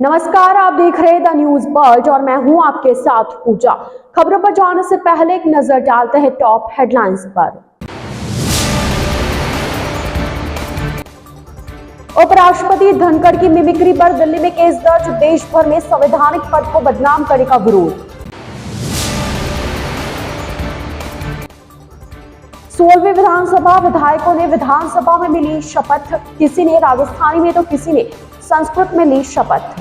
नमस्कार, आप देख रहे हैं द न्यूज वर्ल्ड और मैं हूं आपके साथ पूजा। खबरों पर जाने से पहले एक नजर डालते हैं टॉप हेडलाइंस पर। उपराष्ट्रपति धनखड़ की मिमिक्री पर दिल्ली में केस दर्ज, देश भर में संवैधानिक पद को बदनाम करने का विरोध। 16वीं विधानसभा विधायकों ने विधानसभा में मिली शपथ, किसी ने राजस्थानी में तो किसी ने संस्कृत में ली शपथ।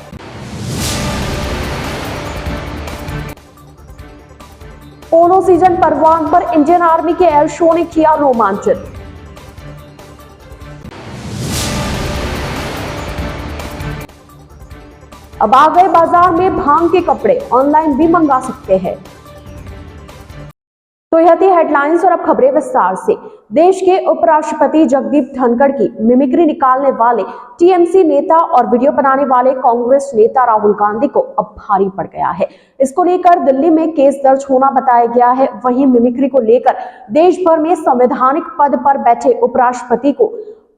पोलो सीजन परवान पर इंडियन आर्मी के एयर शो ने किया रोमांचित। अब आ गए बाजार में भांग के कपड़े, ऑनलाइन भी मंगा सकते हैं। तो यह थी हेडलाइंस और अब खबरें विस्तार से। देश के उपराष्ट्रपति जगदीप धनखड़ की मिमिक्री निकालने वाले टीएमसी नेता और वीडियो बनाने वाले कांग्रेस नेता राहुल गांधी को अब भारी पड़ गया है। इसको लेकर दिल्ली में केस दर्ज होना बताया गया है। वहीं मिमिक्री को लेकर देश भर में संवैधानिक पद पर बैठे उपराष्ट्रपति को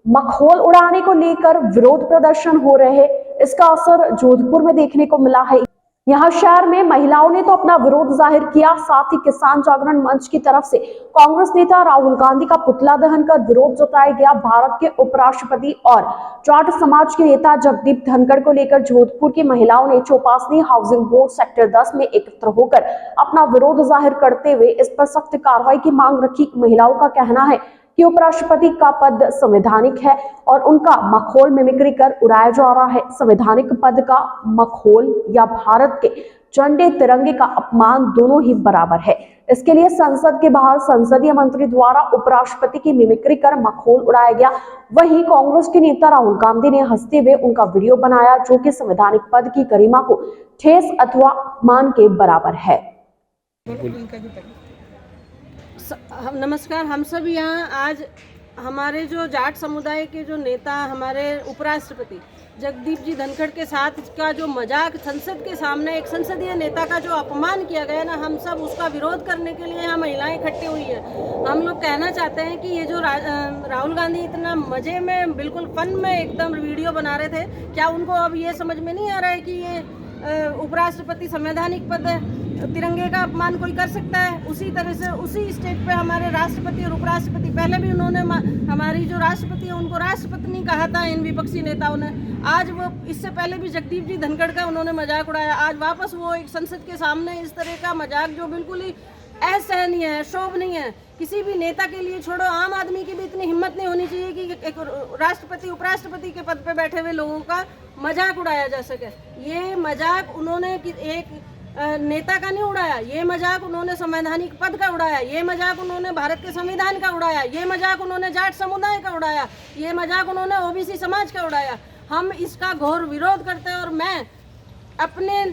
मखौल उड़ाने को लेकर विरोध प्रदर्शन हो रहे हैं। इसका असर जोधपुर में देखने को मिला है। यहाँ शहर में महिलाओं ने तो अपना विरोध जाहिर किया, साथ ही किसान जागरण मंच की तरफ से कांग्रेस नेता राहुल गांधी का पुतला दहन कर विरोध जताया गया। भारत के उपराष्ट्रपति और जाट समाज के नेता जगदीप धनखड़ को लेकर जोधपुर की महिलाओं ने चौपासनी हाउसिंग बोर्ड सेक्टर 10 में एकत्र होकर अपना विरोध जाहिर करते हुए इस पर सख्त कार्रवाई की मांग रखी। महिलाओं का कहना है कि उपराष्ट्रपति का पद संवैधानिक है और उनका मखौल मिमिक्री कर उड़ाया जा रहा है। संवैधानिक पद का मखौल या भारत के झंडे तिरंगे का अपमान दोनों ही बराबर है। इसके लिए संसद के बाहर संसदीय मंत्री द्वारा उपराष्ट्रपति की मिमिक्री कर मखौल उड़ाया गया। वहीं कांग्रेस के नेता राहुल गांधी ने हंसते हुए उनका वीडियो बनाया, जो कि संवैधानिक पद की गरिमा को ठेस अथवा अपमान के बराबर है। नमस्कार, हम सब यहाँ आज हमारे जो जाट समुदाय के जो नेता हमारे उपराष्ट्रपति जगदीप जी धनखड़ के साथ का जो मजाक संसद के सामने एक संसदीय नेता का जो अपमान किया गया ना, हम सब उसका विरोध करने के लिए यहाँ महिलाएं इकट्ठी हुई है। हम लोग कहना चाहते हैं कि ये जो राहुल गांधी इतना मजे में बिल्कुल फन में एकदम वीडियो बना रहे थे, क्या उनको अब ये समझ में नहीं आ रहा है कि ये उपराष्ट्रपति संवैधानिक पद है, तिरंगे का अपमान कोई कर सकता है? उसी तरह से उसी स्टेज पे हमारे राष्ट्रपति और उपराष्ट्रपति, पहले भी उन्होंने हमारी जो राष्ट्रपति है उनको राष्ट्रपति कहा था इन विपक्षी नेताओं ने। आज वो इससे पहले भी जगदीप जी धनखड़ का उन्होंने मजाक उड़ाया। आज वापस वो एक संसद के सामने इस तरह का मजाक जो बिल्कुल ही असहनीय है, शोभनीय है। किसी भी नेता के लिए छोड़ो, आम आदमी की भी इतनी हिम्मत नहीं होनी चाहिए कि एक राष्ट्रपति उपराष्ट्रपति के पद पे बैठे हुए लोगों का मजाक उड़ाया जा सके। ये मजाक उन्होंने एक नेता का नहीं उड़ाया, ये मजाक उन्होंने संवैधानिक पद का उड़ाया, ये मजाक उन्होंने भारत के संविधान का उड़ाया, ये मजाक उन्होंने जाट समुदाय का उड़ाया, ये मजाक उन्होंने ओबीसी समाज का उड़ाया। हम इसका घोर विरोध करते हैं और मैं अपने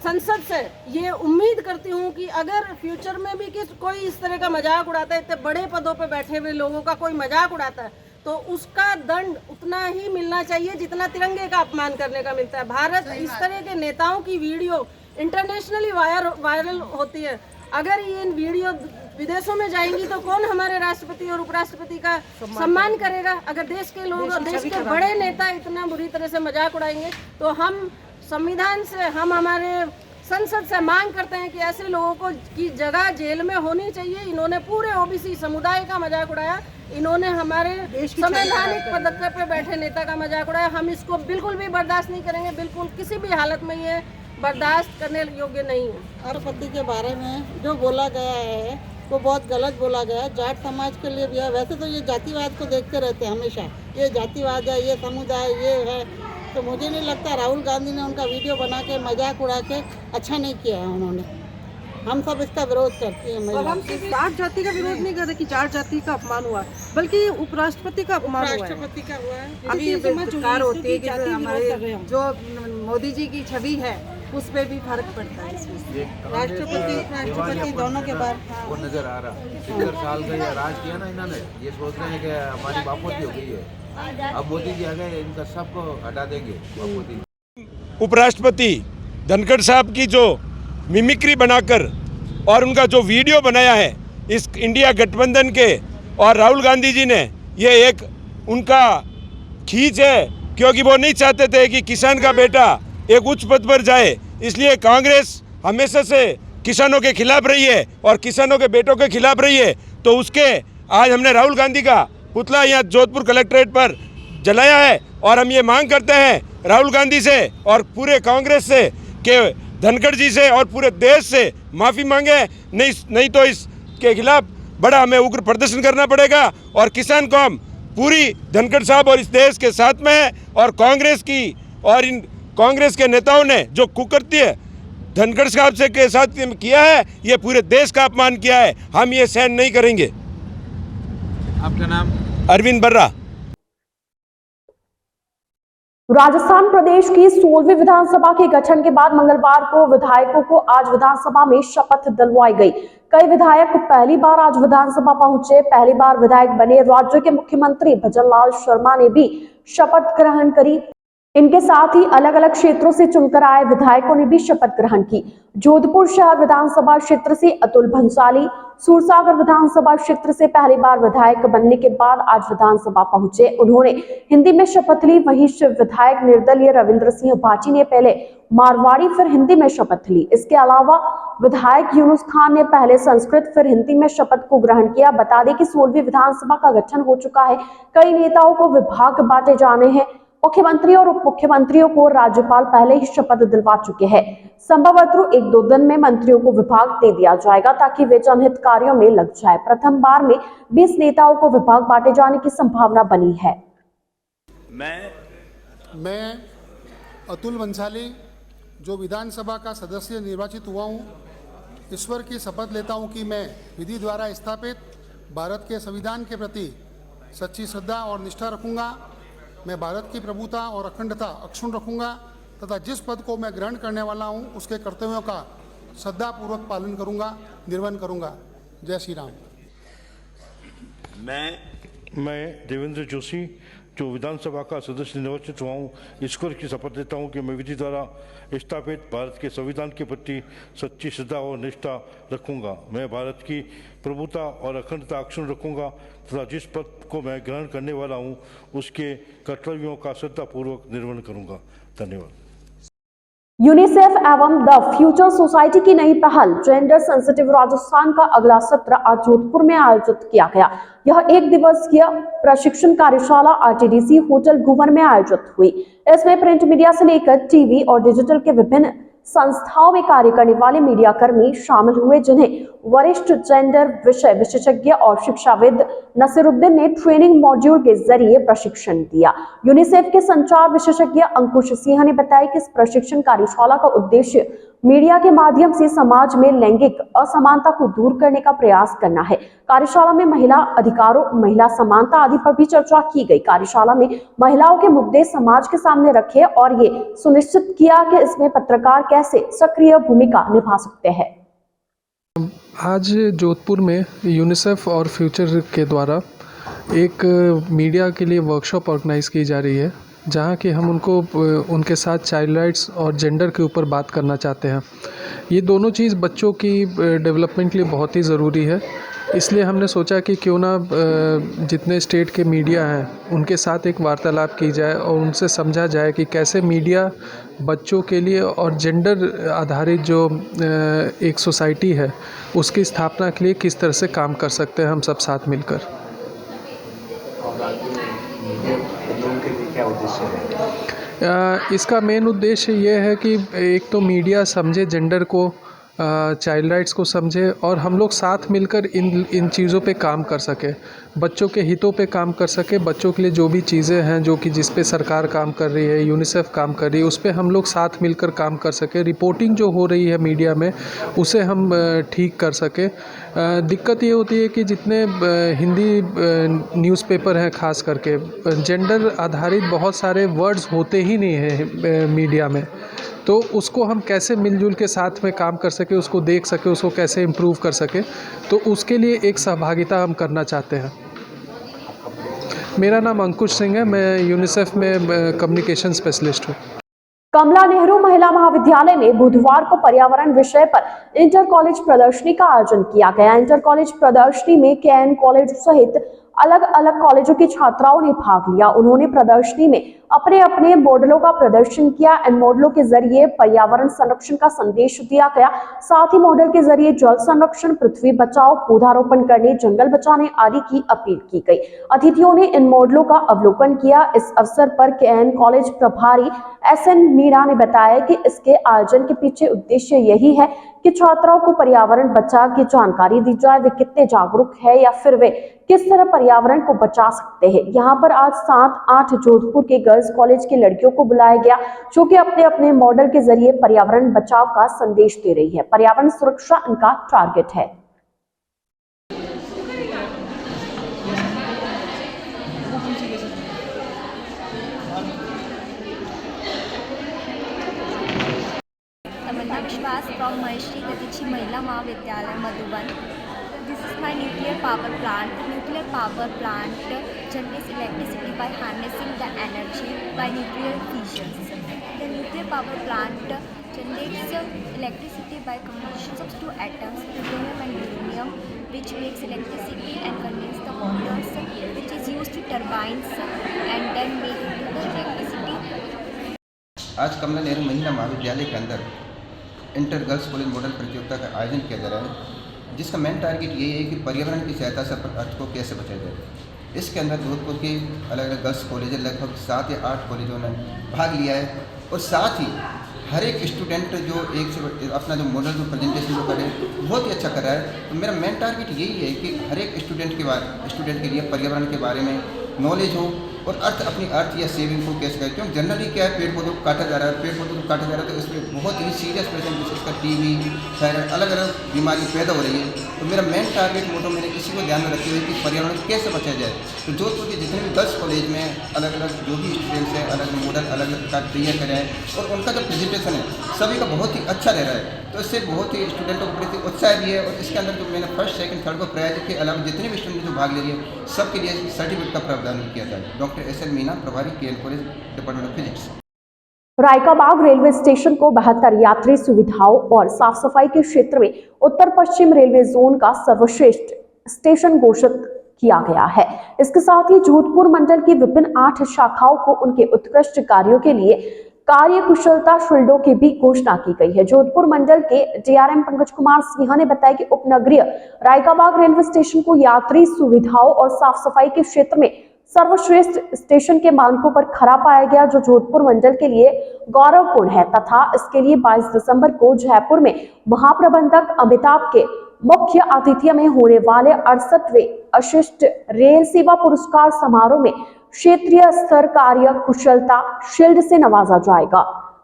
संसद से ये उम्मीद करती हूँ कि अगर फ्यूचर में भी कोई इस तरह का मजाक उड़ाता है, इतने बड़े पदों पर बैठे हुए लोगों का कोई मजाक उड़ाता है, तो उसका दंड उतना ही मिलना चाहिए जितना तिरंगे का अपमान करने का मिलता है। भारत इस तरह के नेताओं की वीडियो इंटरनेशनली वायरल होती है। अगर ये इन वीडियो विदेशों में जाएंगी तो कौन हमारे राष्ट्रपति और उपराष्ट्रपति का सम्मान करेगा? अगर देश के लोग, देश के बड़े नेता इतना बुरी तरह से मजाक उड़ाएंगे, तो हम संविधान से, हम हमारे संसद से मांग करते हैं कि ऐसे लोगों को की जगह जेल में होनी चाहिए। इन्होंने पूरे ओबीसी समुदाय का मजाक उड़ाया, इन्होंने हमारे संवैधानिक पद पे बैठे नेता का मजाक उड़ाया। हम इसको बिल्कुल भी बर्दाश्त नहीं करेंगे, बिल्कुल किसी भी हालत में ये बर्दाश्त करने योग्य नहीं है। राष्ट्रपति के बारे में जो बोला गया है वो बहुत गलत बोला गया है। जाट समाज के लिए भी है। वैसे तो ये जातिवाद को देखते रहते हैं हमेशा, ये जातिवाद है, ये समुदाय, ये है। तो मुझे नहीं लगता राहुल गांधी ने उनका वीडियो बना के मजाक उड़ा के अच्छा नहीं किया है उन्होंने। हम सब इसका विरोध करते हैं। और हम जाट जाति का विरोध नहीं कर रहे कि जाट जाति का अपमान हुआ, बल्कि उपराष्ट्रपति का अपमान हुआ है। राष्ट्रपति का हुआ है। अभी बेकार होती है कि हमारे जो मोदी जी की छवि है उस पर भी फर्क पड़ता है। राष्ट्रपति उपराष्ट्रपति दोनों के बाद वो नजर आ रहा 70 साल का ये राज किया ना इन्होंने। ये सोच रहे हैं कि हमारी बापोती हो गई है, अब मोदी जी आ गए, इनका सबको हटा देंगे बापोती। उपराष्ट्रपति धनखड़ साहब की जो मिमिक्री बनाकर और उनका जो वीडियो बनाया है इस इंडिया गठबंधन के और राहुल गांधी जी ने, ये एक उनका खींच है, क्योंकि वो नहीं चाहते थे कि किसान का बेटा एक उच्च पद पर जाए। इसलिए कांग्रेस हमेशा से किसानों के खिलाफ रही है और किसानों के बेटों के खिलाफ रही है। तो उसके आज हमने राहुल गांधी का पुतला यहाँ जोधपुर कलेक्ट्रेट पर जलाया है और हम ये मांग करते हैं राहुल गांधी से और पूरे कांग्रेस से कि धनखड़ जी से और पूरे देश से माफ़ी मांगे, नहीं तो इसके खिलाफ बड़ा हमें उग्र प्रदर्शन करना पड़ेगा। और किसान कौम पूरी धनखड़ साहब और इस देश के साथ में है और कांग्रेस की और इन कांग्रेस के नेताओं ने जो कुकृत्य धनखड़ साहब से के साथ किया है, ये पूरे देश का अपमान किया है। हम ये सहन नहीं करेंगे। आपका नाम? अरविंद बर्रा। राजस्थान प्रदेश की 16वीं विधानसभा के गठन के बाद मंगलवार को विधायकों को आज विधानसभा में शपथ दिलवाई गई। कई विधायक पहली बार आज विधानसभा पहुंचे। पहली बार विधायक बने राज्य के मुख्यमंत्री भजनलाल शर्मा ने भी शपथ ग्रहण करी। इनके साथ ही अलग अलग क्षेत्रों से चुनकर आए विधायकों ने भी शपथ ग्रहण की। जोधपुर शहर विधानसभा क्षेत्र से अतुल भंसाली, सूरसागर विधानसभा क्षेत्र से पहली बार विधायक बनने के बाद आज विधानसभा पहुंचे। उन्होंने हिंदी में शपथ ली। वहीं शिव विधायक निर्दलीय रविंद्र सिंह भाटी ने पहले मारवाड़ी फिर हिंदी में शपथ ली। इसके अलावा विधायक यूनुस खान ने पहले संस्कृत फिर हिंदी में शपथ को ग्रहण किया। बता दें कि 16वीं विधानसभा का गठन हो चुका है। कई नेताओं को विभाग बांटे जाने हैं। मुख्यमंत्री और उप मुख्यमंत्रियों को राज्यपाल पहले ही शपथ दिलवा चुके हैं। संभवतः 1-2 दिन में मंत्रियों को विभाग दे दिया जाएगा ताकि वे जनहित कार्यों में लग जाए। प्रथम बार में 20 नेताओं को विभाग बांटे जाने की संभावना बनी है। मैं अतुल भंसाली, जो विधानसभा का सदस्य निर्वाचित हुआ हूँ, ईश्वर की शपथ लेता हूँ कि मैं विधि द्वारा स्थापित भारत के संविधान के प्रति सच्ची श्रद्धा और निष्ठा रखूँगा। मैं भारत की प्रभुता और अखंडता अक्षुण्ण रखूँगा तथा जिस पद को मैं ग्रहण करने वाला हूँ उसके कर्तव्यों का श्रद्धापूर्वक पालन करूँगा, निर्वहन करूँगा। जय श्री राम। मैं देवेंद्र जोशी, जो विधानसभा का सदस्य निर्वाचित हुआ हूँ, ईश्वर की शपथ लेता हूँ कि मैं विधि द्वारा स्थापित भारत के संविधान के प्रति सच्ची श्रद्धा और निष्ठा रखूँगा। मैं भारत की प्रभुता और अखंडता अक्षुण्ण रखूँगा तथा जिस पद को मैं ग्रहण करने वाला हूँ उसके कर्तव्यों का श्रद्धापूर्वक निर्वहन करूँगा। धन्यवाद। यूनिसेफ एवं द फ्यूचर सोसाइटी की नई पहल जेंडर सेंसिटिव राजस्थान का अगला सत्र आज जोधपुर में आयोजित किया गया। यह 1 दिवसीय प्रशिक्षण कार्यशाला आरटीडीसी होटल गुवर में आयोजित हुई। इसमें प्रिंट मीडिया से लेकर टीवी और डिजिटल के विभिन्न संस्थाओं में कार्य करने वाले मीडिया कर्मी शामिल हुए, जिन्हें वरिष्ठ जेंडर विषय विशेषज्ञ और शिक्षाविद नसीरुद्दीन ने ट्रेनिंग मॉड्यूल के जरिए प्रशिक्षण दिया। यूनिसेफ के संचार विशेषज्ञ अंकुश सिंह ने बताया कि इस प्रशिक्षण कार्यशाला का उद्देश्य मीडिया के माध्यम से समाज में लैंगिक असमानता को दूर करने का प्रयास करना है। कार्यशाला में महिला अधिकारों, महिला समानता आदि पर भी चर्चा की गई। कार्यशाला में महिलाओं के मुद्दे समाज के सामने रखे और ये सुनिश्चित किया कि इसमें पत्रकार कैसे सक्रिय भूमिका निभा सकते हैं। आज जोधपुर में यूनिसेफ और फ्यूचर के द्वारा एक मीडिया के लिए वर्कशॉप ऑर्गेनाइज़ की जा रही है, जहाँ कि हम उनके साथ चाइल्ड राइट्स और जेंडर के ऊपर बात करना चाहते हैं। ये दोनों चीज़ बच्चों की डेवलपमेंट के लिए बहुत ही ज़रूरी है। इसलिए हमने सोचा कि क्यों ना जितने स्टेट के मीडिया हैं उनके साथ एक वार्तालाप की जाए और उनसे समझा जाए कि कैसे मीडिया बच्चों के लिए और जेंडर आधारित जो एक सोसाइटी है उसकी स्थापना के लिए किस तरह से काम कर सकते हैं हम सब साथ मिलकर। इसका मेन उद्देश्य ये है कि एक तो मीडिया समझे जेंडर को, चाइल्ड राइट्स को समझे और हम लोग साथ मिलकर इन चीज़ों पे काम कर सके, बच्चों के हितों पे काम कर सके। बच्चों के लिए जो भी चीज़ें हैं जो कि जिस पे सरकार काम कर रही है, यूनिसेफ काम कर रही है, उस पे हम लोग साथ मिलकर काम कर सके। रिपोर्टिंग जो हो रही है मीडिया में उसे हम ठीक कर सके। दिक्कत ये होती है कि जितने हिंदी न्यूज़पेपर हैं खास करके, जेंडर आधारित बहुत सारे वर्ड्स होते ही नहीं हैं मीडिया में, तो उसको हम कैसे मिलजुल के साथ में काम कर सके, उसको देख सके, उसको कैसे इम्प्रूव कर सके, तो उसके लिए एक सहभागिता हम करना चाहते हैं। मेरा नाम अंकुश सिंह है, मैं यूनिसेफ में कम्युनिकेशन स्पेशलिस्ट हूँ। कमला नेहरू महिला महाविद्यालय में बुधवार को पर्यावरण विषय पर इंटर कॉलेज प्रदर्शनी का आयोजन किया गया। इंटर कॉलेज प्रदर्शनी में केएन कॉलेज सहित अलग अलग कॉलेजों की छात्राओं ने भाग लिया। उन्होंने प्रदर्शनी में अपने अपने मॉडलों का प्रदर्शन किया। इन मॉडलों के जरिए पर्यावरण संरक्षण का संदेश दिया गया। साथ ही मॉडल के जरिए जल संरक्षण, पृथ्वी बचाओ, पौधारोपण करने, जंगल बचाने आदि की अपील की गई। अतिथियों ने इन मॉडलों का अवलोकन किया। इस अवसर पर केएन कॉलेज प्रभारी SN मीणा ने बताया कि इसके आयोजन के पीछे उद्देश्य यही है कि छात्राओं को पर्यावरण बचाव की जानकारी दी जाए, वे कितने जागरूक है या फिर वे किस तरह पर्यावरण को बचा सकते हैं। यहाँ पर आज 7-8 जोधपुर के गर्ल्स कॉलेज की लड़कियों को बुलाया गया, जो कि अपने अपने मॉडल के जरिए पर्यावरण बचाव का संदेश दे रही है। पर्यावरण सुरक्षा इनका टारगेट है। तमन्ना विश्वास फ्रॉम महेश्वरी गतिची महिला महाविद्यालय Madhuban. This is my nuclear power plant. Nuclear power plant generates electricity by harnessing the energy by nuclear fission. The nuclear power plant generates electricity by combustion of two atoms, plutonium and uranium, which makes electricity and condense the waters, which is used to turbines and then make into the electricity. आज कमला नेहरू महिला महाविद्यालय के अंदर inter girls college model प्रतियोगिता का आयोजन किया जा रहा है, जिसका मेन टारगेट यही है कि पर्यावरण की सहायता से अर्थ को कैसे बचाया जाए। इसके अंदर जोधपुर के अलग अलग गर्ल्स कॉलेज लगभग 7 या 8 कॉलेजों ने भाग लिया है और साथ ही हर एक स्टूडेंट जो एक से अपना जो मॉडल जो प्रेजेंटेशन जो करे बहुत ही अच्छा कर रहा है। तो मेरा मेन टारगेट यही है कि हर एक स्टूडेंट के लिए पर्यावरण के बारे में नॉलेज हो और अपनी अर्थ या सेविंग को कैसे करें। क्योंकि जनरली क्या है, पेड़ पौधों को काटा जा रहा है, पेड़ पौधों को काटा जा रहा है तो इसमें बहुत ही सीरियस पेशेंट जैसे इसका TB, थायराइड, अलग अलग बीमारी पैदा हो रही है। तो मेरा मेन टारगेट मोटो मैंने इसी को ध्यान में रखते हुए कि पर्यावरण को कैसे बचाया जाए। तो जोधपुर के जितने भी गर्ल्स कॉलेज में अलग अलग जो भी स्टूडेंट्स हैं, अलग अलग मॉडल अलग अलग प्रकार तैयार कर रहे हैं और उनका जो प्रेजेंटेशन है सभी का बहुत ही अच्छा रह रहा है। तो इससे बहुत ही स्टूडेंटों को बड़ी उत्साह भी है। और इसके अंदर जो मैंने फर्स्ट, सेकंड, थर्ड को प्राइज के अलावा जितने भी स्टूडेंट जो भाग ले रही है सबके लिए सर्टिफिकेट का प्रावधान किया जाए। डॉक्टर SN मीणा, प्रभारी KN college, department of physics. Raikabagh railway station को बेहतर यात्री सुविधाओं और साफ सफाई के क्षेत्र में उत्तर पश्चिम रेलवे जोन का सर्वश्रेष्ठ स्टेशन घोषित किया गया है। इसके साथ ही जोधपुर मंडल की विभिन्न 8 शाखाओं को उनके उत्कृष्ट कार्यों के लिए कार्य कुशलता शील्डों की भी घोषणा की गई है। जोधपुर मंडल के DRM पंकज कुमार सिन्हा ने बताया कि उपनगरीय रायकाबाग रेलवे स्टेशन को यात्री सुविधाओं और साफ सफाई के क्षेत्र में सर्वश्रेष्ठ स्टेशन के मानकों पर खरा पाया गया, जो जोधपुर मंडल के लिए गौरवपूर्ण है। तथा इसके लिए 22 दिसंबर को जयपुर में महाप्रबंधक अमिताभ के मुख्य आतिथ्य में होने वाले 68वें अशिष्ट रेल सेवा पुरस्कार समारोह में क्षेत्रीय स्तर कार्य कुशलता शील्ड से नवाजा जाएगा।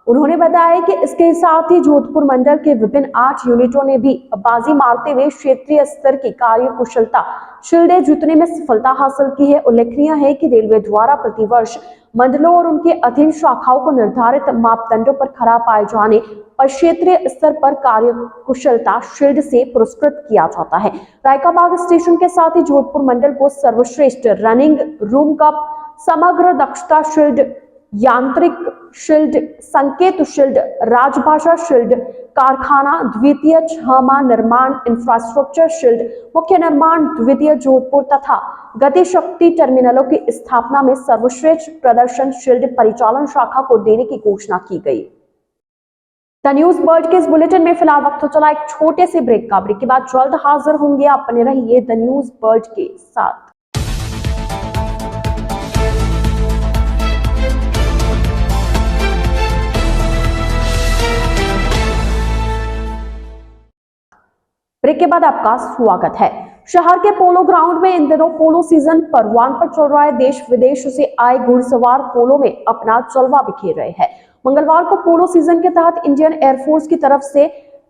उन्होंने बताया कि इसके साथ ही जोधपुर मंडल के विभिन्न 8 यूनिटों ने भी बाजी मारते हुए क्षेत्रीय स्तर की कार्य कुशलता शील्डें जीतने में सफलता हासिल की है। उल्लेखनीय है कि रेलवे द्वारा प्रतिवर्ष मंडलों और उनके अधीन शाखाओं को निर्धारित मापदंडों पर खरा पाए जाने पर क्षेत्रीय स्तर पर कार्य कुशलता शील्ड से पुरस्कृत किया जाता है। रायकाबाग स्टेशन के साथ ही जोधपुर मंडल को सर्वश्रेष्ठ रनिंग रूम कप, समग्र दक्षता शील्ड, यांत्रिक शील्ड, संकेत शील्ड, राजभाषा शील्ड, कारखाना द्वितीय 6 माह निर्माण इंफ्रास्ट्रक्चर शील्ड, मुख्य निर्माण द्वितीय जोधपुर तथा गति शक्ति टर्मिनलों की स्थापना में सर्वश्रेष्ठ प्रदर्शन शील्ड परिचालन शाखा को देने की घोषणा की गई। द न्यूज बर्ड के इस बुलेटिन में फिलहाल वक्त हो चला एक छोटे से ब्रेक का। ब्रेक के बाद जल्द हाजिर होंगे। आप बने रहिए द न्यूज बर्ड के साथ। ब्रेक के बाद आपका स्वागत है। शहर के पोलो ग्राउंड में इन दिनों पोलो सीजन परवान पर चल रहा है। देश विदेश से आए घुड़सवार पोलो में अपना जलवा बिखेर रहे हैं। मंगलवार को पोलो सीजन के तहत इंडियन एयरफोर्स की तरफ से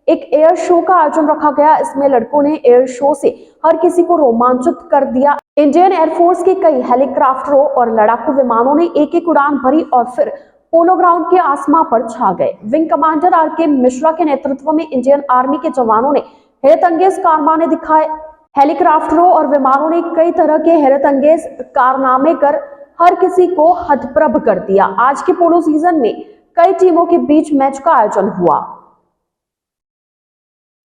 एक एयर शो का आयोजन रखा गया। इसमें लड़कों ने एयर शो से हर किसी को रोमांचित कर दिया। इंडियन एयरफोर्स के कई हेलीकॉप्टरों और लड़ाकू विमानों ने एक उड़ान भरी और फिर पोलो ग्राउंड के आसमान पर छा गए। विंग कमांडर RK मिश्रा के नेतृत्व में इंडियन आर्मी के जवानों ने हैरतअंगेज कारनामे दिखाए। हेलीकॉप्टरों और विमानों ने कई तरह के हैरतअंगेज कारनामे कर हर किसी को हतप्रभ कर दिया। आज के पोलो सीजन में कई टीमों के बीच मैच का आयोजन हुआ।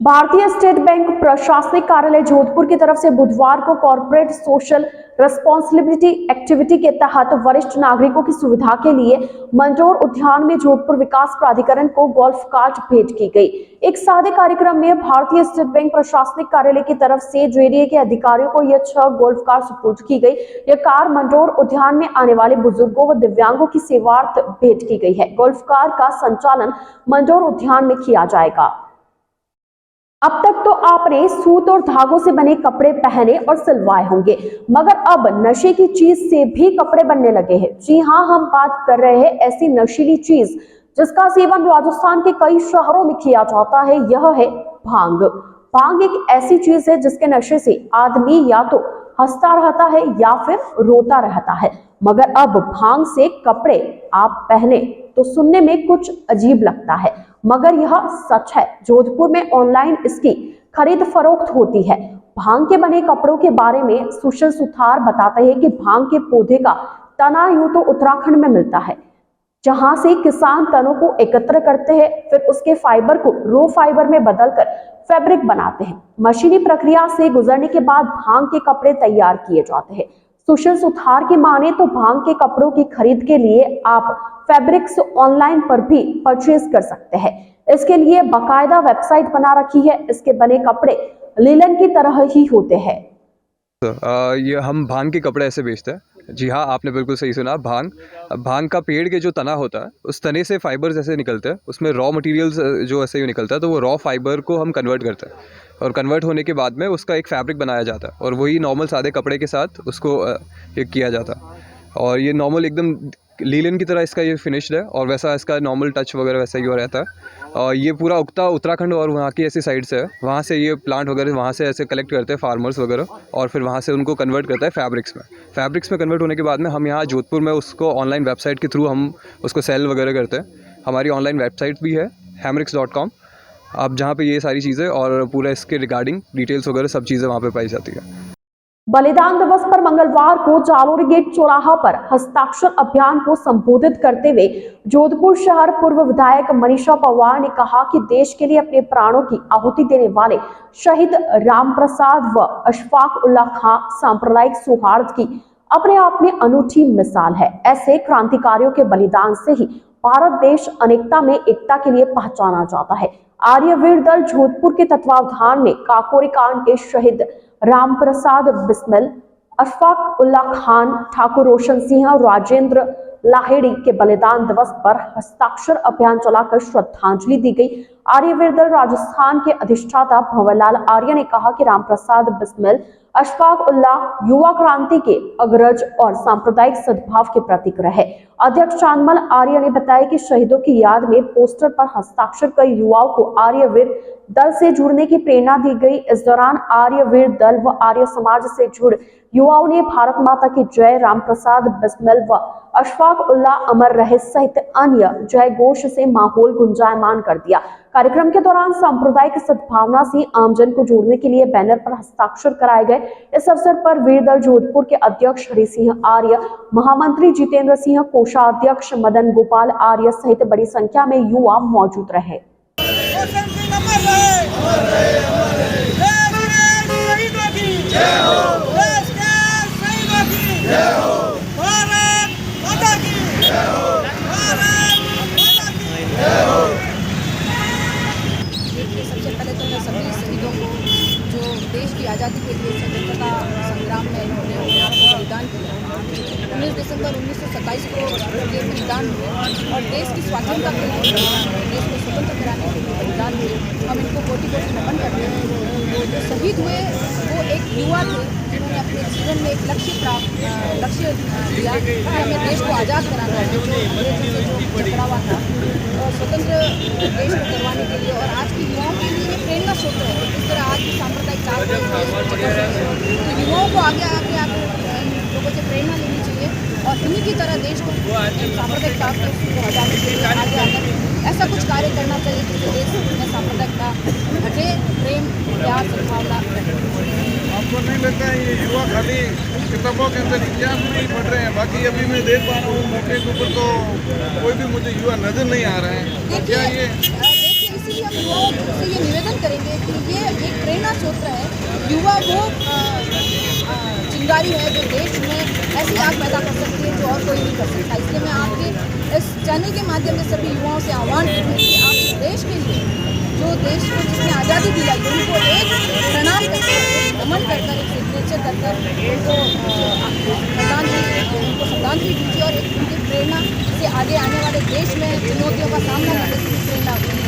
भारतीय स्टेट बैंक प्रशासनिक कार्यालय जोधपुर की तरफ से बुधवार को कॉर्पोरेट सोशल रिस्पॉन्सिबिलिटी एक्टिविटी के तहत वरिष्ठ नागरिकों की सुविधा के लिए मंडोर उद्यान में जोधपुर विकास प्राधिकरण को गोल्फ कार्ट भेंट की गई। एक सादे कार्यक्रम में भारतीय स्टेट बैंक प्रशासनिक कार्यालय की तरफ से जेडीए के अधिकारियों को यह 6 गोल्फ कार सुपुर्द की गई। यह कार मंडोर उद्यान में आने वाले बुजुर्गों व दिव्यांगों की सेवार्थ भेंट की गई है। गोल्फ कार का संचालन मंडोर उद्यान में किया जाएगा। अब तक तो आपने सूत और धागों से बने कपड़े पहने और सिलवाए होंगे, मगर अब नशे की चीज से भी कपड़े बनने लगे हैं। जी हां, हम बात कर रहे हैं ऐसी नशीली चीज जिसका सेवन राजस्थान के कई शहरों में किया जाता है। यह है भांग। भांग एक ऐसी चीज है जिसके नशे से आदमी या तो हंसता रहता है या फिर रोता रहता है, मगर अब भांग से कपड़े आप पहने तो सुनने में कुछ अजीब लगता है, मगर यह सच है। जोधपुर में ऑनलाइन इसकी खरीद फरोख्त होती है। भांग के बने कपड़ों के बारे में सुशील सुथार बताते हैं कि भांग के पौधे का तना यूं तो उत्तराखंड में मिलता है, जहां से किसान तनों को एकत्र करते हैं, फिर उसके फाइबर को रो फाइबर में बदलकर फैब्रिक बनाते हैं। मशीनी प्रक्रिया से गुजरने के बाद भांग के कपड़े तैयार किए जाते हैं। सुशील सुथार की माने तो भांग के कपड़ों की खरीद के लिए आप फैब्रिक्स ऑनलाइन पर भी परचेज कर सकते हैं। इसके लिए बाकायदा वेबसाइट बना रखी है। इसके बने कपड़े लीलन की तरह ही होते हैं। ये हम भांग के कपड़े ऐसे बेचते हैं। जी हाँ, आपने बिल्कुल सही सुना। भांग का पेड़ के जो तना होता है, उस तने से फाइबर्स ऐसे निकलते हैं। उसमें रॉ मटेरियल्स जो ऐसे ही निकलता है, तो वो रॉ फाइबर को हम कन्वर्ट करते हैं, और कन्वर्ट होने के बाद में उसका एक फैब्रिक बनाया जाता है, और वही नॉर्मल सादे कपड़े के साथ उसको किया जाता है। और ये नॉर्मल एकदम लीलन की तरह इसका ये फिनिश्ड है, और वैसा इसका नॉर्मल टच वगैरह वैसा ही हो रहता है। और ये पूरा उगता उत्तराखंड और वहाँ की ऐसी साइड से है, वहाँ से ये प्लांट वगैरह वहाँ से ऐसे कलेक्ट करते हैं फार्मर्स वगैरह, और फिर वहाँ से उनको कन्वर्ट करता है फैब्रिक्स में कन्वर्ट होने के बाद में हम यहाँ जोधपुर में उसको ऑनलाइन वेबसाइट के थ्रू हम उसको सेल वगैरह करते हैं। हमारी ऑनलाइन वेबसाइट भी है hamrix.com, आप जहाँ पे ये सारी चीज़ें और पूरा इसके रिगार्डिंग डिटेल्स वगैरह सब चीज़ें वहाँ पे पाई जाती है। बलिदान दिवस पर मंगलवार को जालोरी गेट चौराहा पर हस्ताक्षर अभियान को संबोधित करते हुए जोधपुर शहर पूर्व विधायक मनीषा पवार ने कहा कि देश के लिए अपने प्राणों की आहुति देने वाले शहीद रामप्रसाद व अशफाक उल्लाह खां सांप्रदायिक सौहार्द की अपने आप में अनूठी मिसाल है। ऐसे क्रांतिकारियों के बलिदान से ही भारत देश अनेकता में एकता के लिए पहचाना जाता है। आर्यवीर दल जोधपुर के तत्वावधान में काकोरी कांड के शहीद रामप्रसाद बिस्मिल, अशफाक उल्लाह खान, ठाकुर रोशन सिंह, राजेंद्र लाहेड़ी के बलिदान दिवस पर हस्ताक्षर अभियान चलाकर श्रद्धांजलि दी गई। आर्यवीर दल राजस्थान के अधिष्ठाता भंवरलाल आर्य ने कहा कि रामप्रसाद बिस्मिल, अशफाक उल्लाह युवा क्रांति के अग्रज और सांप्रदायिक सद्भाव के प्रतीक रहे। अध्यक्ष चांदमल आर्य ने बताया कि शहीदों की याद में पोस्टर पर हस्ताक्षर कई युवाओं को आर्यवीर दल से जुड़ने की प्रेरणा दी गई। इस दौरान आर्यवीर दल व आर्य समाज से जुड़े युवाओं ने भारत माता की जय, रामप्रसाद बिस्मिल व अशफाक उल्लाह अमर रहे सहित अन्य जय घोष से माहौल गुंजायमान कर दिया। कार्यक्रम के दौरान सांप्रदायिक सद्भावना से आमजन को जोड़ने के लिए बैनर पर हस्ताक्षर कराए गए। इस अवसर पर वीर दल जोधपुर के अध्यक्ष हरि सिंह आर्य, महामंत्री जितेंद्र सिंह, कोषाध्यक्ष मदन गोपाल आर्य सहित बड़ी संख्या में युवा मौजूद रहे। सबसे पहले तो मैं सभी शहीदों को जो देश की आज़ादी के लिए स्वतंत्रता संग्राम में उन्होंने अपने आप को बलिदान किया। 19 दिसंबर 1927 को ये बलिदान हुए और देश की स्वाधीनता के लिए, देश को स्वतंत्र कराने के लिए बलिदान हुए। हम इनको कोटि कोटि नमन करते हैं। वो जो शहीद हुए वो एक युवा थे जिन्होंने अपने जीवन में एक लक्ष्य दिया कि हमें देश को आज़ाद कराना है, जो अंग्रेजों से जो टकरावा था, और स्वतंत्र देश को करवाने के लिए। और आज की युवाओं के लिए प्रेरणा स्रोत है। इस तरह आज की सांप्रदायिक चाल तो युवाओं को आगे लोगों से प्रेरणा लेनी चाहिए और इन्हीं की तरह देश को सांप्रदायिक चाल को हटाने के लिए आगे आकर ऐसा कुछ कार्य करना चाहिए जिससे देश में सांप्रदायिकता हटे, प्रेम, प्यार, सद्भावना। आपको नहीं लगता है ये युवा खाली किताबों के अंदर इतिहास नहीं पढ़ रहे हैं? बाकी अभी मैं देख पा रहा हूँ मौके के ऊपर तो कोई भी मुझे युवा नजर नहीं आ रहा है। क्या ये देखिए, इसीलिए के युवाओं से ये निवेदन करेंगे कि ये एक प्रेरणा स्रोत है। युवा वो चिंगारी है जो देश में ऐसी आग पैदा कर सकती है जो और कोई नहीं कर सकता। इसलिए मैं आपके इस चैनल के माध्यम से सभी युवाओं से आह्वान करती हूँ कि आप इस देश के लिए, जो देश को जिसने आज़ादी दिलाई, उनको एक प्रणाम करकर, एक नमन करकर, एक सिग्नेचर कर उनको श्रद्धांजलि दीजिए और एक उनकी प्रेरणा से आगे आने वाले देश में चुनौतियों का सामना करने की प्रेरणा दें।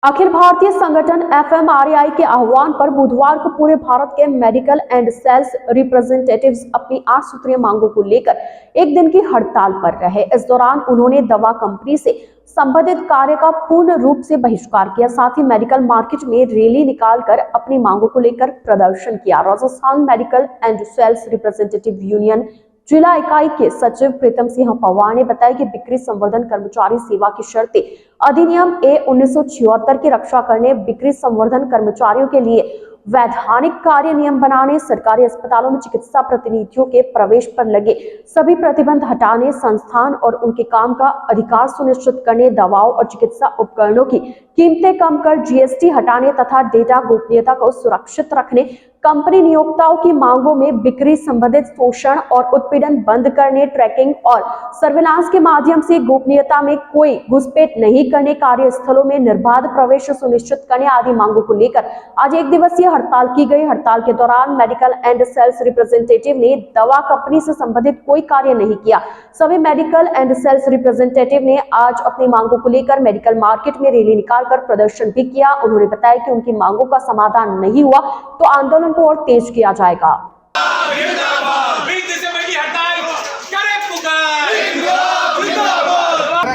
अखिल भारतीय संगठन FMRI के आह्वान पर बुधवार को पूरे भारत के मेडिकल एंड सेल्स रिप्रेजेंटेटिव्स अपनी 8 सूत्रीय मांगों को लेकर एक दिन की हड़ताल पर रहे। इस दौरान उन्होंने दवा कंपनी से संबंधित कार्य का पूर्ण रूप से बहिष्कार किया। साथ ही मेडिकल मार्केट में रैली निकालकर अपनी मांगों को लेकर प्रदर्शन किया। Rajasthan medical and sales representative union जिला इकाई के सचिव प्रीतम सिंह पवार ने बताया कि बिक्री संवर्धन कर्मचारी सेवा की शर्तें अधिनियम A 1976 की रक्षा करने, बिक्री संवर्धन कर्मचारियों के लिए वैधानिक कार्य नियम बनाने, सरकारी अस्पतालों में चिकित्सा प्रतिनिधियों के प्रवेश पर लगे सभी प्रतिबंध हटाने, संस्थान और उनके काम का अधिकार सुनिश्चित करने, दवाओं और चिकित्सा उपकरणों की कीमतें कम कर GST हटाने तथा डेटा गोपनीयता को सुरक्षित रखने, कंपनी नियोक्ताओं की मांगों में बिक्री संबंधित शोषण और उत्पीड़न बंद करने, ट्रैकिंग और सर्विलांस के माध्यम से गोपनीयता में कोई घुसपैठ नहीं करने, कार्यस्थलों में निर्बाध प्रवेश सुनिश्चित करने आदि मांगों को लेकर आज एक दिवसीय हड़ताल की गई। हड़ताल के दौरान मेडिकल एंड सेल्स रिप्रेजेंटेटिव ने दवा कंपनी से संबंधित कोई कार्य नहीं किया। सभी मेडिकल एंड सेल्स रिप्रेजेंटेटिव ने आज अपनी मांगों को लेकर मेडिकल मार्केट में रैली निकालकर प्रदर्शन भी किया। उन्होंने बताया कि उनकी मांगों का समाधान नहीं हुआ तो आंदोलन को और तेज किया जाएगा।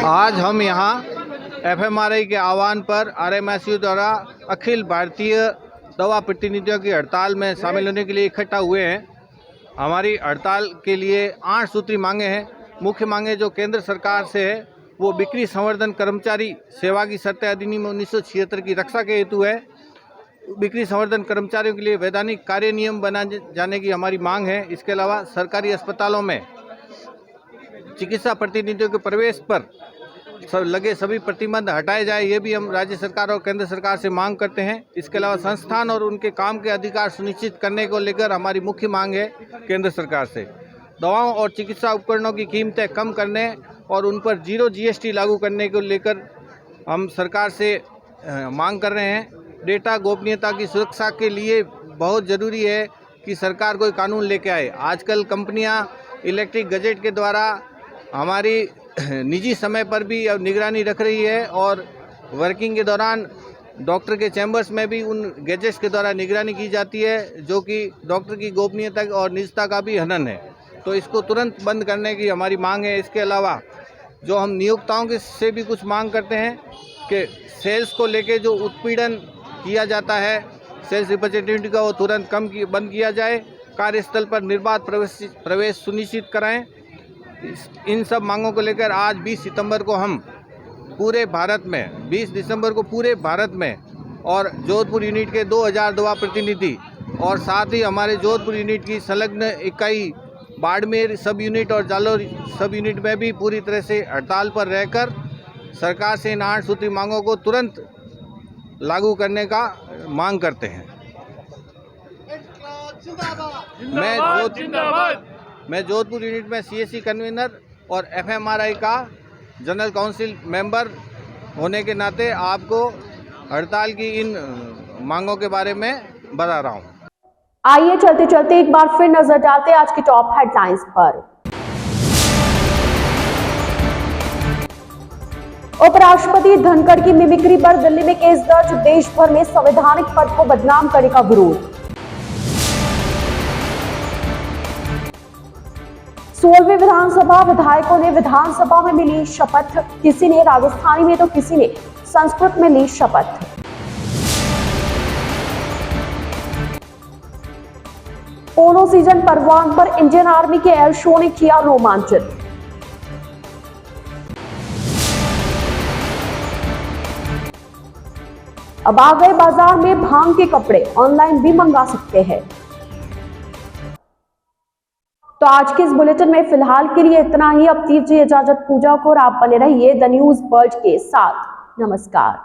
आज हम यहाँ FMRI के आह्वान पर RMSU द्वारा अखिल भारतीय दवा प्रतिनिधियों की हड़ताल में शामिल होने के लिए इकट्ठा हुए हैं। हमारी हड़ताल के लिए 8 सूत्री मांगे हैं। मुख्य मांगे जो केंद्र सरकार से है वो बिक्री संवर्धन कर्मचारी सेवा की शर्तें अधिनियम 1976 की रक्षा के हेतु है। बिक्री संवर्धन कर्मचारियों के लिए वैधानिक कार्य नियम बनाए जाने की हमारी मांग है। इसके अलावा सरकारी अस्पतालों में चिकित्सा प्रतिनिधियों के प्रवेश पर लगे सभी प्रतिबंध हटाए जाए, ये भी हम राज्य सरकार और केंद्र सरकार से मांग करते हैं। इसके अलावा संस्थान और उनके काम के अधिकार सुनिश्चित करने को लेकर हमारी मुख्य मांग है केंद्र सरकार से। दवाओं और चिकित्सा उपकरणों की कीमतें कम करने और उन पर 0 GST लागू करने को लेकर हम सरकार से मांग कर रहे हैं। डेटा गोपनीयता की सुरक्षा के लिए बहुत ज़रूरी है कि सरकार कोई कानून लेके आए। आजकल कंपनियां इलेक्ट्रिक गजेट के द्वारा हमारी निजी समय पर भी अब निगरानी रख रही है और वर्किंग के दौरान डॉक्टर के चैम्बर्स में भी उन गैजेट्स के द्वारा निगरानी की जाती है, जो कि डॉक्टर की गोपनीयता और निजता का भी हनन है। तो इसको तुरंत बंद करने की हमारी मांग है। इसके अलावा जो हम नियोक्ताओं के से भी कुछ मांग करते हैं कि सेल्स को लेके जो उत्पीड़न किया जाता है सेल्स रिप्रेजेंटेटिव का, वो तुरंत बंद किया जाए। कार्यस्थल पर निर्बाध प्रवेश सुनिश्चित कराएं। इन सब मांगों को लेकर आज 20 सितंबर को हम पूरे भारत में, 20 दिसंबर को पूरे भारत में और जोधपुर यूनिट के 2000 दवा प्रतिनिधि और साथ ही हमारे जोधपुर यूनिट की संलग्न इकाई बाड़मेर सब यूनिट और जालोर सब यूनिट में भी पूरी तरह से हड़ताल पर रहकर सरकार से इन 8 सूत्री मांगों को तुरंत लागू करने का मांग करते हैं। मैं जोधपुर यूनिट में CSC कन्वीनर और FMRI का जनरल काउंसिल मेंबर होने के नाते आपको हड़ताल की इन मांगों के बारे में बता रहा हूं। आइए चलते चलते एक बार फिर नजर डालते हैं आज की टॉप हेडलाइंस पर। उपराष्ट्रपति धनखड़ की मिमिक्री पर दिल्ली में केस दर्ज, देश भर में संवैधानिक पद को बदनाम करने का विरोध। 16वीं विधानसभा विधायकों ने विधानसभा में ली शपथ, किसी ने राजस्थानी में तो किसी ने संस्कृत में ली शपथ। पोलो सीजन परवान पर इंडियन आर्मी के एयर शो ने किया रोमांचित। अब आ गए बाजार में भांग के कपड़े, ऑनलाइन भी मंगा सकते हैं। तो आज के इस बुलेटिन में फिलहाल के लिए इतना ही। अब दीजिए इजाजत पूजा को और आप बने रहिए द न्यूज वर्ल्ड के साथ। नमस्कार।